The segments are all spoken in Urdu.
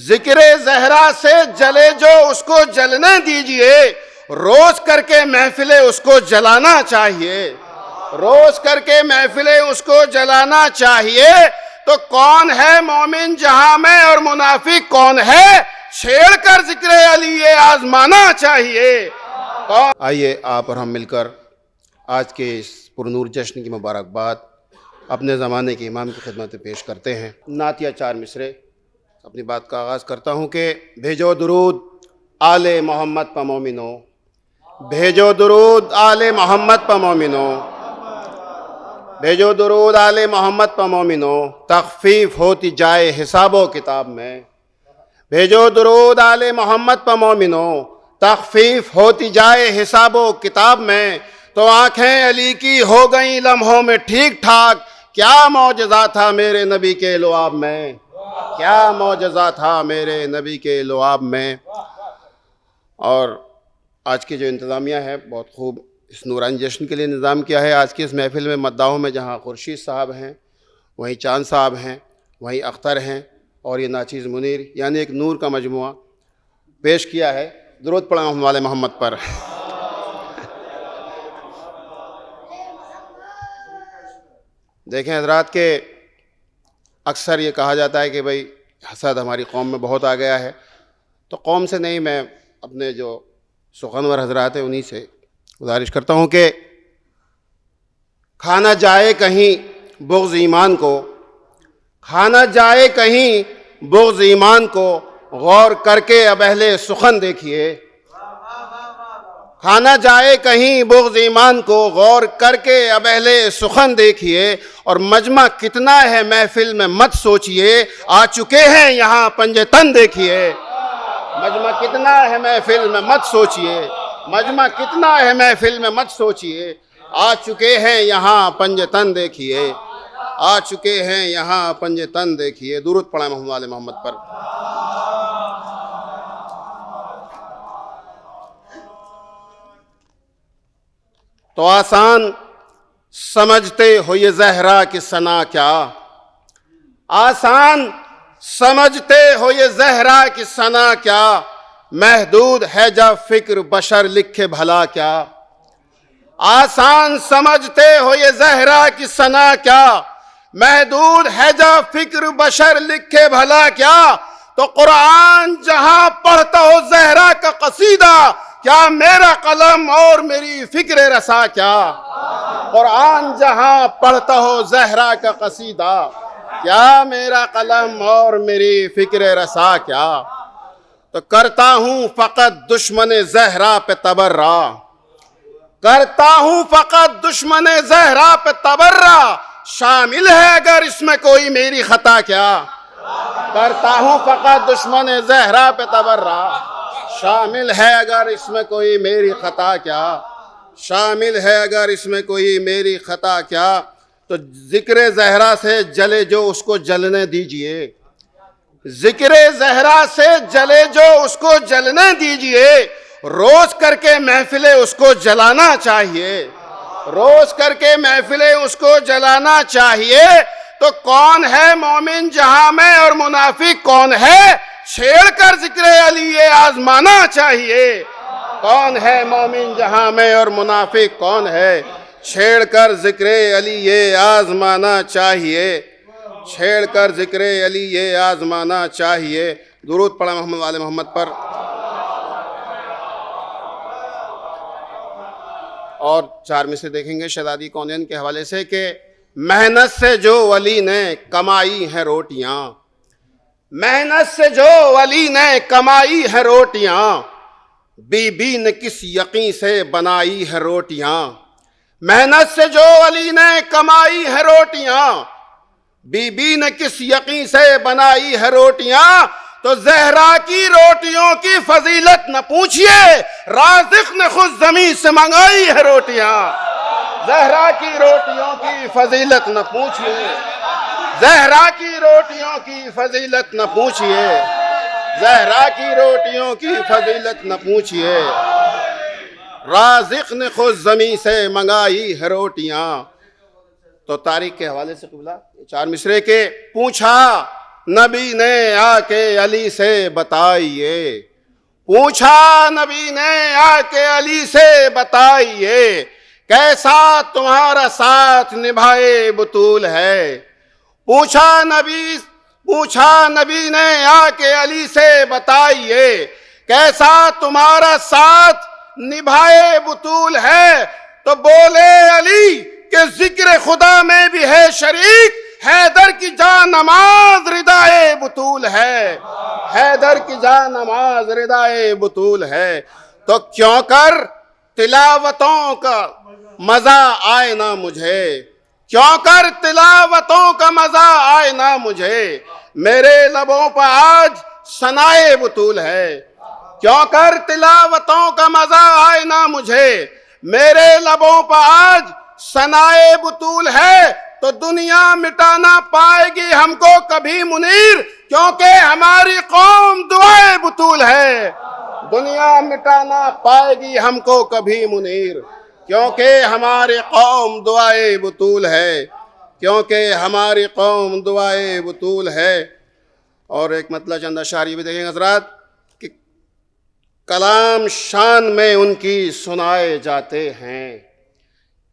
ذکر زہرا سے جلے جو اس کو جلنے دیجئے، روز کر کے محفلیں اس کو جلانا چاہیے، روز کر کے محفلیں اس کو جلانا چاہیے۔ تو کون ہے مومن جہاں میں اور منافق کون ہے؟ چھیڑ کر ذکر علی یہ آزمانا چاہیے۔ آئیے آپ اور ہم مل کر آج کے اس پرنور جشن کی مبارکباد اپنے زمانے کے امام کی خدمت میں پیش کرتے ہیں۔ نعتیہ 4 مصرے اپنی بات کا آغاز کرتا ہوں کہ بھیجو درود آل محمد پہ مومنو، بھیجو درود آل محمد پہ مومنو، بھیجو درود آل محمد پہ مومنو، تخفیف ہوتی جائے حساب و کتاب میں، بھیجو درود آل محمد پہ مومنو، تخفیف ہوتی جائے حساب و کتاب میں۔ تو آنکھیں علی کی ہو گئیں لمحوں میں ٹھیک ٹھاک، کیا معجزہ تھا میرے نبی کے لعاب میں، کیا معجزہ تھا میرے نبی کے لعاب میں۔ اور آج کی جو انتظامیہ ہے بہت خوب اس نورانی جشن کے لیے نظام کیا ہے۔ آج کی اس محفل میں مداحوں میں جہاں خورشید صاحب ہیں، وہیں چاند صاحب ہیں، وہیں اختر ہیں، اور یہ ناچیز منیر، یعنی ایک نور کا مجموعہ پیش کیا ہے۔ درود پڑھیں ہم والے محمد پر۔ دیکھیں حضرات کہ اکثر یہ کہا جاتا ہے کہ بھئی حسد ہماری قوم میں بہت آ گیا ہے، تو قوم سے نہیں، میں اپنے جو سخنور حضرات ہیں انہی سے گزارش کرتا ہوں کہ کھانا جائے کہیں بغض ایمان کو، کھانا جائے کہیں بغض ایمان کو، غور کر کے اب اہل سخن دیکھیے، کھانا جائے کہیں بغض ایمان کو، غور کر کے اب اہل سخن دیکھیے، اور مجمع کتنا ہے محفل میں مت سوچئے، آ چکے ہیں یہاں پنجے تن دیکھیے، مجمع کتنا ہے محفل میں مت سوچئے، مجمع کتنا ہے محفل میں مت سوچئے، آ چکے ہیں یہاں پنجے تن دیکھیے، آ چکے ہیں یہاں پنجے تن دیکھیے۔ درود پڑھیں محمد والے محمد پر۔ تو آسان سمجھتے ہو یہ زہرا کی ثنا کیا، آسان سمجھتے ہو یہ زہرا کی ثنا کیا، محدود ہے جب فکر بشر لکھے بھلا کیا، آسان سمجھتے ہو یہ زہرا کی ثنا کیا، محدود ہے جب فکر بشر لکھے بھلا کیا۔ تو قرآن جہاں پڑھتا ہو زہرا کا قصیدہ، کیا میرا قلم اور میری فکر رسا کیا، قرآن جہاں پڑھتا ہو زہرا کا قصیدہ، کیا میرا قلم اور میری فکر رسا کیا۔ تو کرتا ہوں فقط دشمن زہرا پہ تبرہ، کرتا ہوں فقط دشمن زہرا پہ تبرہ، شامل ہے اگر اس میں کوئی میری خطا کیا، کرتا ہوں فقط دشمن زہرا پہ تبرہ، شامل ہے اگر اس میں کوئی میری خطا کیا، شامل ہے اگر اس میں کوئی میری خطا کیا۔ تو ذکر زہرا سے جلے جو اس کو جلنے دیجئے، ذکر زہرا سے جلے جو اس کو جلنے دیجئے، روز کر کے محفلیں اس کو جلانا چاہیے، روز کر کے محفلیں اس کو جلانا چاہیے۔ تو کون ہے مومن جہاں میں اور منافق کون ہے؟ چھیڑ کر ذکر علی یہ آزمانا چاہیے۔ کون ہے مومن جہاں میں اور منافق کون ہے؟ چھیڑ کر ذکر علی یہ آزمانا چاہیے، چھیڑ کر ذکر علی یہ آزمانا چاہیے۔ درود پڑھیں محمد والے محمد پر۔ اور 4 میں سے دیکھیں گے شہزادی کونین کے حوالے سے کہ محنت سے جو ولی نے کمائی ہیں روٹیاں، محنت سے جو ولی نے کمائی ہے روٹیاں، بی بی نے کس یقین سے بنائی ہے روٹیاں، محنت سے جو ولی نے کمائی ہے روٹیاں، بی بی نے کس یقین سے بنائی ہے روٹیاں۔ تو زہرا کی روٹیوں کی فضیلت نہ پوچھئے، رازق نے خود زمین سے منگائی ہے روٹیاں، زہرا کی روٹیوں کی فضیلت نہ پوچھئے، زہرا کی روٹیوں کی فضیلت نہ پوچھئے، زہرا کی روٹیوں کی فضیلت نہ پوچھئے، رازق نے خود زمین سے منگائی ہے روٹیاں۔ تو تاریخ کے حوالے سے قبلہ 4 مصرے کے پوچھا نبی نے آ کے علی سے بتائیے، پوچھا نبی نے آ کے علی سے بتائیے، کیسا تمہارا ساتھ نبھائے بطول ہے۔ پوچھا نبی نے آ کے علی سے بتائیے، کیسا تمہارا ساتھ نبھائے بطول ہے۔ تو بولے علی کہ ذکر خدا میں بھی ہے شریک، حیدر کی جان نماز ردائے بطول ہے، حیدر کی جان نماز ردائے بطول ہے۔ تو کیوں کر تلاوتوں کا مزہ آئے نہ مجھے، کیوں کر تلاوتوں کا مزہ آئے نہ مجھے، میرے لبوں پر آج ثنائے بطول ہے۔ کیوں کر تلاوتوں کا مزہ آئے نہ مجھے، میرے لبوں پر آج ثنائے بطول ہے۔ تو دنیا مٹانا پائے گی ہم کو کبھی منیر، کیونکہ ہماری قوم دعائے بطول ہے۔ دنیا مٹانا پائے گی ہم کو کبھی منیر، کیونکہ ہماری قوم دعائے بطول ہے، کیونکہ ہماری قوم دعائے بطول ہے۔ اور ایک مطلب چند اشعار بھی دیکھیں حضرات کہ کلام شان میں ان کی سنائے جاتے ہیں،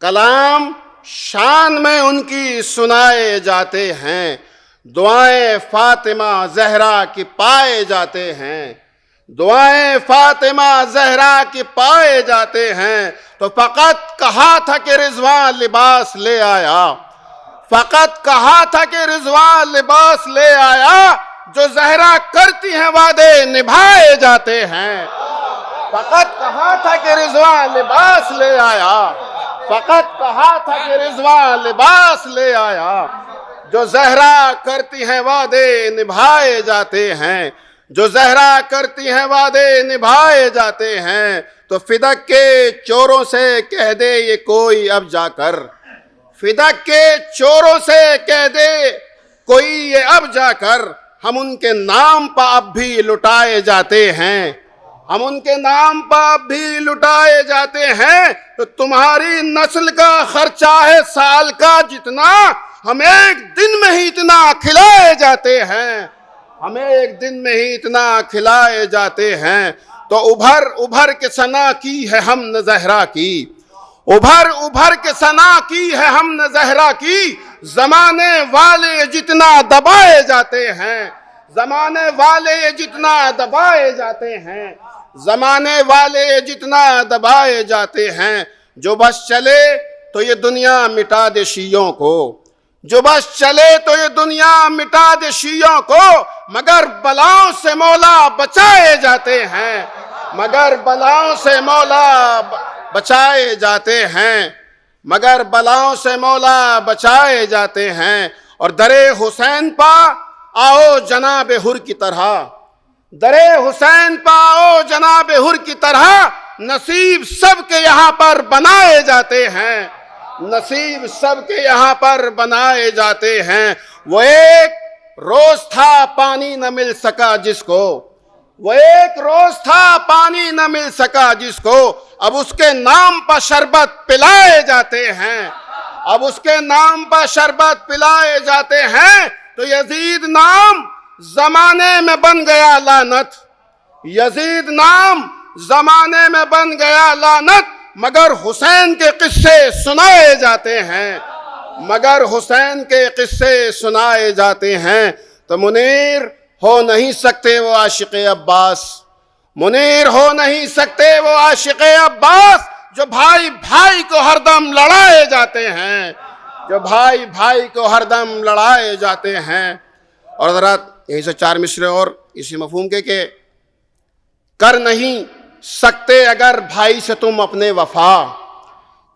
کلام شان میں ان کی سنائے جاتے ہیں، دعائیں فاطمہ زہرا کی پائے جاتے ہیں، دعائیں فاطمہ زہرا کی پائے جاتے ہیں۔ تو فقط کہا تھا کہ رضوان لباس لے آیا، فقط کہا تھا کہ رضوان لباس لے آیا، جو زہرا کرتی ہیں وعدے نبھائے جاتے ہیں۔ فقط کہا تھا کہ رضوان لباس لے آیا، فقط کہا تھا کہ رضوان لباس لے آیا، جو زہرا کرتی ہیں وعدے نبھائے جاتے ہیں، جو زہرا کرتی ہیں وعدے نبھائے جاتے ہیں۔ تو فدق کے چوروں سے کہہ دے یہ کوئی اب جا کر، فدق کے چوروں سے کہہ دے کوئی یہ اب جا کر، ہم ان کے نام پر اب بھی لٹائے جاتے ہیں، ہم ان کے نام پر اب بھی لٹائے جاتے ہیں۔ تو تمہاری نسل کا خرچہ ہے سال کا جتنا، ہم ایک دن میں ہی اتنا کھلائے جاتے ہیں، ہمیں ایک دن میں ہی اتنا کھلائے جاتے ہیں۔ تو ابھر کے ثنا کی ہے ہم نے زہرا کی، ابھر کے ثنا کی ہے ہم نے زہرا کی، زمانے والے جتنا دبائے جاتے ہیں، زمانے والے جتنا دبائے جاتے ہیں، زمانے والے جتنا دبائے جاتے ہیں۔ جو بس چلے تو یہ دنیا مٹا دے شیعوں کو، جو بس چلے تو یہ دنیا مٹا دے شیعوں کو، مگر بلاؤں سے مولا بچائے جاتے ہیں، مگر بلاؤں سے مولا بچائے جاتے ہیں، مگر بلاؤں سے مولا بچائے جاتے ہیں۔ اور درے حسین پا آؤ جناب حر کی طرح، درے حسین پا آؤ جناب حر کی طرح، نصیب سب کے یہاں پر بنائے جاتے ہیں، نصیب سب کے یہاں پر بنائے جاتے ہیں۔ وہ ایک روز تھا پانی نہ مل سکا جس کو، وہ ایک روز تھا پانی نہ مل سکا جس کو، اب اس کے نام پر شربت پلائے جاتے ہیں، اب اس کے نام پر شربت پلائے جاتے ہیں۔ تو یزید نام زمانے میں بن گیا لعنت، یزید نام زمانے میں بن گیا لعنت، مگر حسین کے قصے سنائے جاتے ہیں، مگر حسین کے قصے سنائے جاتے ہیں۔ تو منیر ہو نہیں سکتے وہ عاشق عباس، منیر ہو نہیں سکتے وہ عاشق عباس، جو بھائی بھائی کو ہر دم لڑائے جاتے ہیں، جو بھائی بھائی کو ہر دم لڑائے جاتے ہیں۔ اور حضرات یہیں سے چار مصرے اور اسی مفہوم کے کہ کر نہیں سکتے اگر بھائی سے تم اپنے وفا،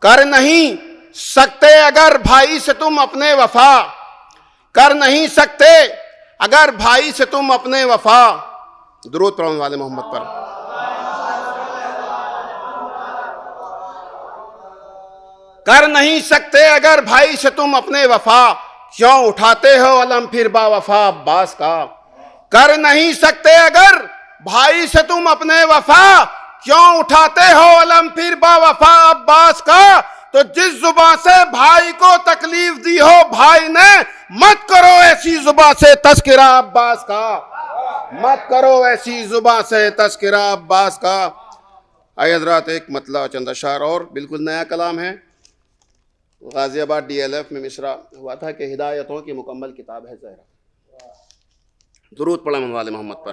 کر نہیں سکتے اگر بھائی سے تم اپنے وفا، کر نہیں سکتے اگر بھائی سے تم اپنے وفا۔ درود پڑھنے والے محمد پر۔ کر نہیں سکتے اگر بھائی سے تم اپنے وفا، کیوں اٹھاتے ہو علم پھر با وفا عباس کا۔ کر نہیں سکتے اگر بھائی سے تم اپنے وفا، کیوں اٹھاتے ہو علم پھر با وفا عباس کا۔ تو جس زبان سے بھائی کو تکلیف دی ہو بھائی نے، مت کرو ایسی زبان سے تذکرہ عباس کا، مت کرو ایسی زبان سے تذکرہ عباس کا۔ آئے حضرات، ایک مطلع چند اشعار اور بالکل نیا کلام ہے۔ غازی آباد ڈی ایل ایف میں مصرع ہوا تھا کہ ہدایتوں کی مکمل کتاب ہے زہرا۔ درود پڑھیں مولا محمد پر۔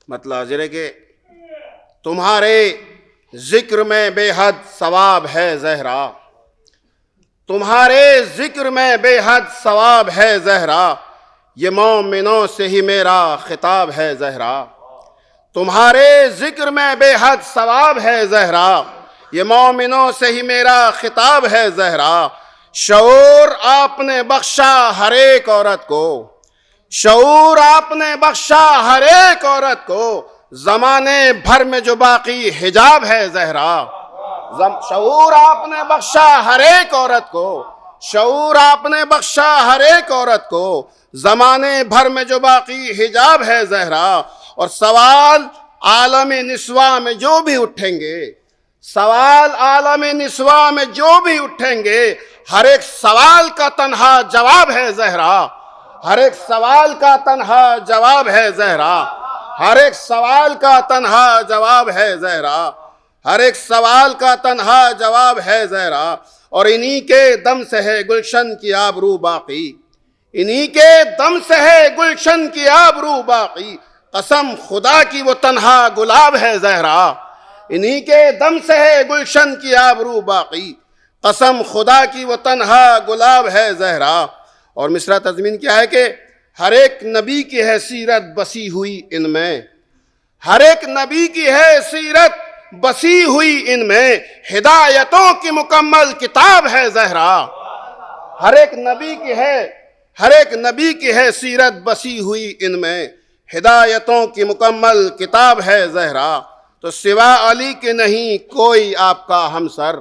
مطلب حاضر ہے کہ تمہارے ذکر میں بے حد ثواب ہے زہرا، تمہارے ذکر میں بے حد ثواب ہے زہرا، یہ مومنوں سے ہی میرا خطاب ہے زہرا، تمہارے ذکر میں بے حد ثواب ہے زہرا، یہ مومنوں سے ہی میرا خطاب ہے زہرا۔ شعور آپ نے بخشا ہر ایک عورت کو، شعور آپ نے بخشا ہر ایک عورت کو، زمانے بھر میں جو باقی حجاب ہے زہرا۔ شعور آپ نے بخشا ہر ایک عورت کو، شعور آپ نے بخشا ہر ایک عورت کو، زمانے بھر میں جو باقی حجاب ہے زہرا۔ اور سوال عالم نسواں میں جو بھی اٹھیں گے، سوال عالم نسواں میں جو بھی اٹھیں گے، ہر ایک سوال کا تنہا جواب ہے زہرا، ہر ایک سوال کا تنہا جواب ہے زہرا، ہر ایک سوال کا تنہا جواب ہے زہرا، ہر ایک سوال کا تنہا جواب ہے زہرا۔ اور انہی کے دم سے ہے گلشن کی آبرو باقی، انہی کے دم سے ہے گلشن کی آبرو باقی، قسم خدا کی وہ تنہا گلاب ہے زہرا، انہی کے دم سے ہے گلشن کی آبرو باقی، قسم خدا کی وہ تنہا گلاب ہے زہرا۔ اور مصرع تضمین کیا ہے کہ ہر ایک نبی کی ہے سیرت بسی ہوئی ان میں، ہر ایک نبی کی ہے سیرت بسی ہوئی ان میں، ہدایتوں کی مکمل کتاب ہے زہرا، ہر ایک نبی کی ہے، ہر ایک نبی کی ہے سیرت بسی ہوئی ان میں، ہدایتوں کی مکمل کتاب ہے زہرا۔ تو سوا علی کے نہیں کوئی آپ کا ہمسر،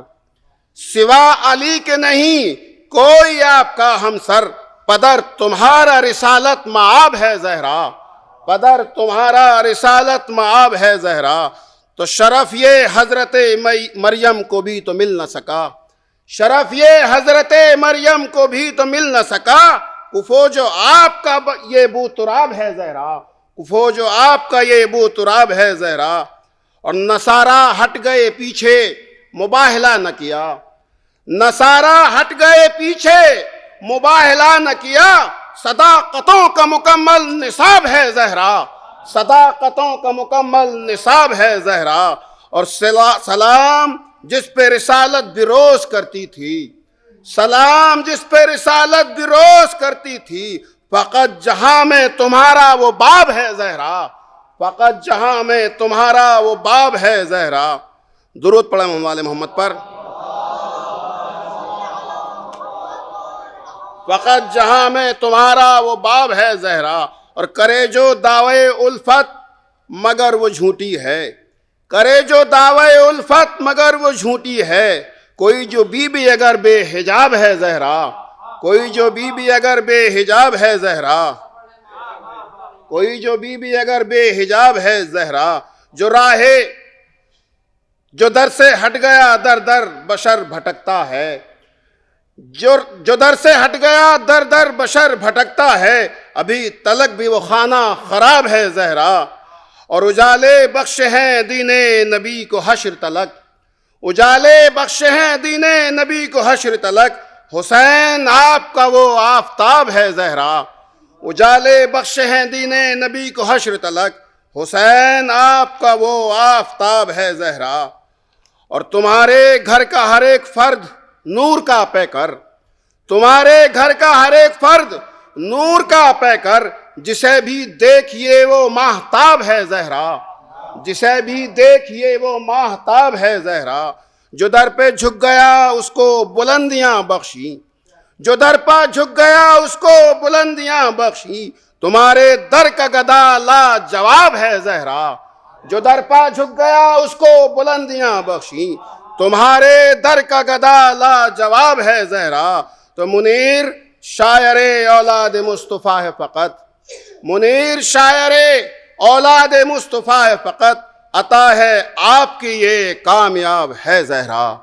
سوا علی کے نہیں کوئی آپ کا ہمسر، پدر تمہارا رسالت معاب ہے زہرا، پدر تمہارا رسالت معاب ہے زہرا۔ تو شرف یہ حضرت مریم کو بھی تو مل نہ سکا، شرف یہ حضرت مریم کو بھی تو مل نہ سکا، کفو جو آپ کا یہ بو تراب ہے زہرا، کفو جو آپ کا یہ بو تراب ہے زہرا۔ اور نصارہ ہٹ گئے پیچھے مباہلہ نہ کیا، نصارہ ہٹ گئے پیچھے مباہلہ نہ کیا، صداقتوں کا مکمل نصاب ہے زہرا، صداقتوں کا مکمل نصاب ہے زہرا۔ اور سلام جس پہ رسالت بروز کرتی تھی، سلام جس پہ رسالت بروز کرتی تھی، فقط جہاں میں تمہارا وہ باب ہے زہرا، فقط جہاں میں تمہارا وہ باب ہے زہرا۔ درود پڑھیں مولا محمد پر۔ فقط جہاں میں تمہارا وہ باب ہے زہرا۔ اور کرے جو دعوے الفت مگر وہ جھوٹی ہے، کرے جو دعوے الفت مگر وہ جھوٹی ہے، کوئی جو بی بی اگر بے حجاب ہے زہرا، کوئی جو بی بی اگر بے حجاب ہے زہرا، کوئی جو بی بی اگر بے حجاب ہے زہرا، جو راہے جو در سے ہٹ گیا در در بشر بھٹکتا ہے، جو در سے ہٹ گیا در در بشر بھٹکتا ہے، ابھی تلک بھی وہ خانہ خراب ہے زہرا۔ اور اجالے بخش ہیں دین نبی کو حشر تلک، اجالے بخش ہیں دین نبی کو حشر تلک، حسین آپ کا وہ آفتاب ہے زہرا، اجالے بخش ہیں دین نبی کو حشر تلک، حسین آپ کا وہ آفتاب ہے زہرا۔ اور تمہارے گھر کا ہر ایک فرد نور کا پیکر، تمہارے گھر کا ہر ایک فرد نور کا پیکر، جسے بھی دیکھیے وہ ماہتاب ہے زہرا، جسے بھی دیکھیے وہ ماہتاب ہے زہرا۔ جو در پہ جھک گیا اس کو بلندیاں بخشی، جو در پہ جھک گیا اس کو بلندیاں بخشی، تمہارے در کا گدا لا جواب ہے زہرا، جو در پہ جھک گیا اس کو بلندیاں بخشی، تمہارے در کا گدا لا جواب ہے زہرا۔ تو منیر شاعر اولاد مصطفیٰ ہے فقط، منیر شاعر اولاد مصطفیٰ ہے فقط، عطا ہے آپ کی یہ کامیاب ہے زہرا۔